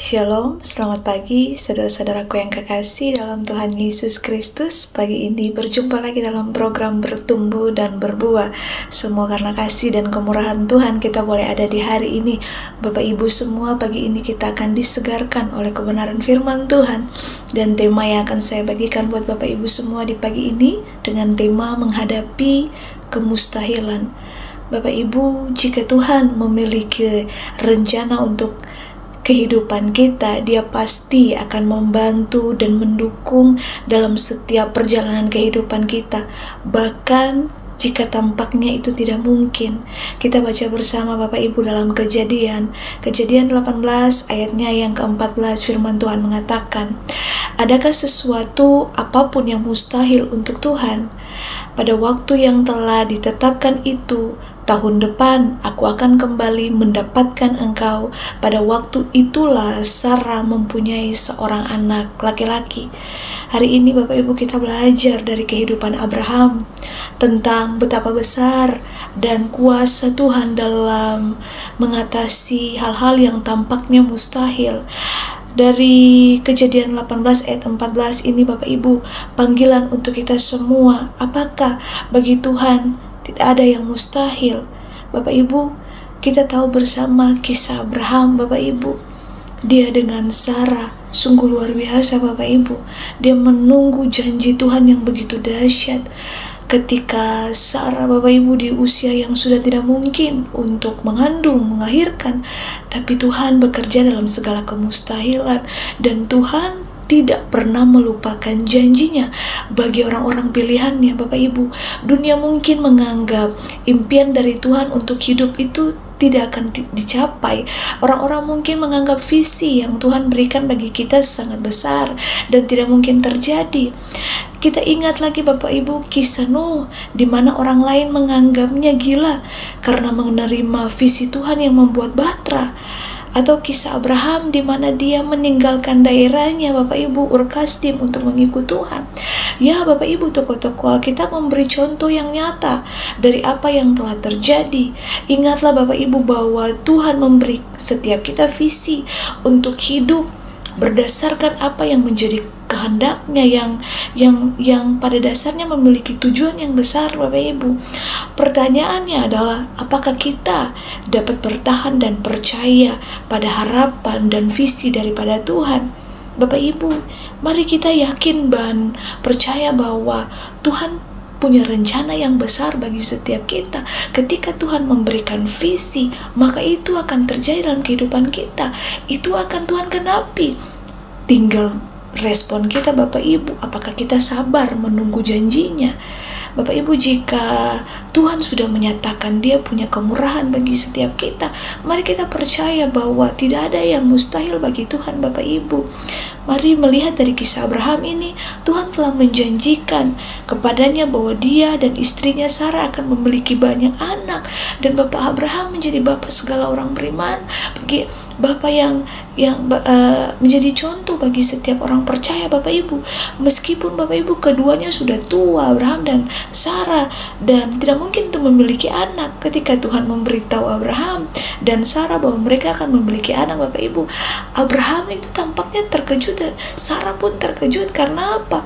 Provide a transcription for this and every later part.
Shalom, selamat pagi saudara-saudaraku yang kekasih dalam Tuhan Yesus Kristus. Pagi ini berjumpa lagi dalam program Bertumbuh dan Berbuah. Semua karena kasih dan kemurahan Tuhan kita boleh ada di hari ini. Bapak Ibu semua, pagi ini kita akan disegarkan oleh kebenaran firman Tuhan. Dan tema yang akan saya bagikan buat Bapak Ibu semua di pagi ini dengan tema menghadapi kemustahilan. Bapak Ibu, jika Tuhan memiliki rencana untuk kehidupan kita, Dia pasti akan membantu dan mendukung dalam setiap perjalanan kehidupan kita. Bahkan jika tampaknya itu tidak mungkin. Kita baca bersama Bapak Ibu dalam Kejadian 18 ayatnya yang ke-14, firman Tuhan mengatakan, "Adakah sesuatu apapun yang mustahil untuk Tuhan? Pada waktu yang telah ditetapkan itu, tahun depan aku akan kembali mendapatkan engkau. Pada waktu itulah Sarah mempunyai seorang anak laki-laki." Hari ini Bapak Ibu kita belajar dari kehidupan Abraham tentang betapa besar dan kuasa Tuhan dalam mengatasi hal-hal yang tampaknya mustahil. Dari Kejadian 18 ayat 14 ini Bapak Ibu, panggilan untuk kita semua. Apakah bagi Tuhan tidak ada yang mustahil? Bapak Ibu, kita tahu bersama kisah Abraham, Bapak Ibu. Dia dengan Sarah sungguh luar biasa, Bapak Ibu. Dia menunggu janji Tuhan yang begitu dahsyat. Ketika Sarah, Bapak Ibu, di usia yang sudah tidak mungkin untuk mengandung, melahirkan, tapi Tuhan bekerja dalam segala kemustahilan, dan Tuhan tidak pernah melupakan janjinya bagi orang-orang pilihannya. Bapak Ibu, dunia mungkin menganggap impian dari Tuhan untuk hidup itu tidak akan dicapai. Orang-orang mungkin menganggap visi yang Tuhan berikan bagi kita sangat besar dan tidak mungkin terjadi. Kita ingat lagi Bapak Ibu kisah Nuh, di mana orang lain menganggapnya gila karena menerima visi Tuhan yang membuat bahtera. Atau kisah Abraham di mana dia meninggalkan daerahnya Bapak Ibu, Ur Kasdim, untuk mengikut Tuhan. Ya Bapak Ibu, tokoh-tokoh Alkitab memberi contoh yang nyata dari apa yang telah terjadi. Ingatlah Bapak Ibu bahwa Tuhan memberi setiap kita visi untuk hidup berdasarkan apa yang menjadi kehendaknya, yang pada dasarnya memiliki tujuan yang besar. Bapak Ibu, pertanyaannya adalah apakah kita dapat bertahan dan percaya pada harapan dan visi daripada Tuhan? Bapak Ibu, mari kita yakin dan percaya bahwa Tuhan punya rencana yang besar bagi setiap kita. Ketika Tuhan memberikan visi, maka itu akan terjadi dalam kehidupan kita. Itu akan Tuhan genapi. Tinggal respon kita Bapak Ibu, apakah kita sabar menunggu janjinya? Bapak Ibu, jika Tuhan sudah menyatakan Dia punya kemurahan bagi setiap kita, mari kita percaya bahwa tidak ada yang mustahil bagi Tuhan. Bapak Ibu, mari melihat dari kisah Abraham ini, Tuhan telah menjanjikan kepadanya bahwa dia dan istrinya Sarah akan memiliki banyak anak, dan Bapak Abraham menjadi bapak segala orang beriman, bagi bapak yang menjadi contoh bagi setiap orang percaya. Bapak Ibu, meskipun Bapak Ibu keduanya sudah tua, Abraham dan Sarah, dan tidak mungkin untuk memiliki anak, ketika Tuhan memberitahu Abraham dan Sarah bahwa mereka akan memiliki anak, Bapak Ibu, Abraham itu tampaknya terkejut dan Sarah pun terkejut. Karena apa?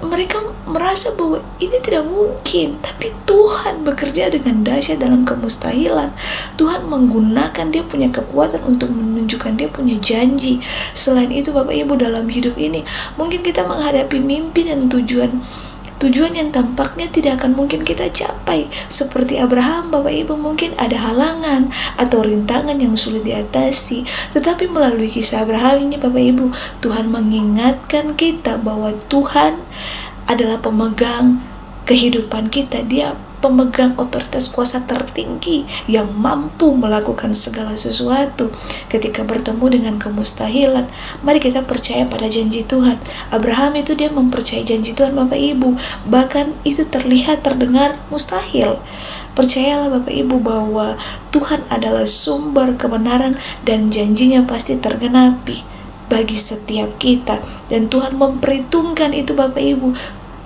Mereka merasa bahwa ini tidak mungkin, tapi Tuhan bekerja dengan dahsyat dalam kemustahilan. Tuhan menggunakan Dia punya kekuatan untuk menunjukkan Dia punya janji. Selain itu Bapak Ibu, dalam hidup ini mungkin kita menghadapi mimpi dan tujuan yang tampaknya tidak akan mungkin kita capai. Seperti Abraham, Bapak Ibu, mungkin ada halangan atau rintangan yang sulit diatasi. Tetapi melalui kisah Abraham ini Bapak Ibu, Tuhan mengingatkan kita bahwa Tuhan adalah pemegang kehidupan kita. Dia pemegang otoritas kuasa tertinggi yang mampu melakukan segala sesuatu. Ketika bertemu dengan kemustahilan, mari kita percaya pada janji Tuhan. Abraham itu dia mempercayai janji Tuhan Bapak Ibu, bahkan itu terlihat terdengar mustahil. Percayalah Bapak Ibu bahwa Tuhan adalah sumber kebenaran dan janjinya pasti tergenapi bagi setiap kita, dan Tuhan memperhitungkan itu Bapak Ibu.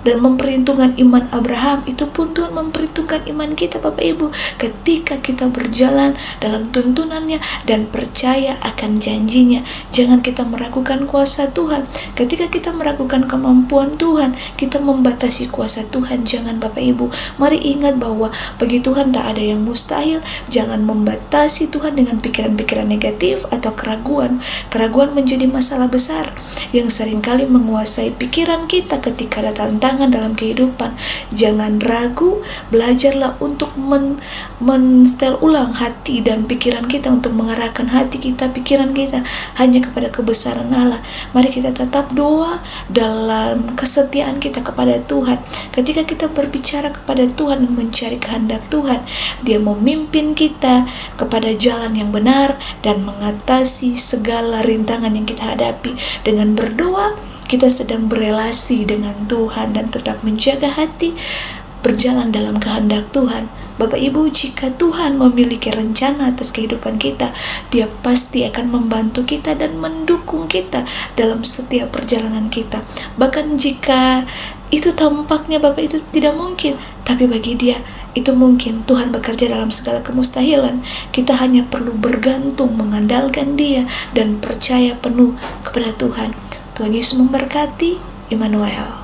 dan memperhitungkan iman Abraham, itu pun Tuhan memperhitungkan iman kita Bapak Ibu, ketika kita berjalan dalam tuntunannya dan percaya akan janjinya. Jangan kita meragukan kuasa Tuhan. Ketika kita meragukan kemampuan Tuhan, kita membatasi kuasa Tuhan. Jangan Bapak Ibu. Mari ingat bahwa bagi Tuhan tak ada yang mustahil. Jangan membatasi Tuhan dengan pikiran-pikiran negatif atau keraguan. Keraguan menjadi masalah besar yang seringkali menguasai pikiran kita ketika ada tantangan dalam kehidupan. Jangan ragu, belajarlah untuk menstel ulang hati dan pikiran kita, untuk mengarahkan hati kita, pikiran kita hanya kepada kebesaran Allah. Mari kita tetap doa dalam kesetiaan kita kepada Tuhan. Ketika kita berbicara kepada Tuhan dan mencari kehendak Tuhan, Dia memimpin kita kepada jalan yang benar dan mengatasi segala rintangan yang kita hadapi. Dengan berdoa, kita sedang berelasi dengan Tuhan dan tetap menjaga hati, berjalan dalam kehendak Tuhan. Bapak Ibu, jika Tuhan memiliki rencana atas kehidupan kita, Dia pasti akan membantu kita dan mendukung kita dalam setiap perjalanan kita. Bahkan jika itu tampaknya Bapak itu tidak mungkin, tapi bagi Dia itu mungkin. Tuhan bekerja dalam segala kemustahilan. Kita hanya perlu bergantung, mengandalkan Dia dan percaya penuh kepada Tuhan. Tuhan Yesus memberkati. Immanuel.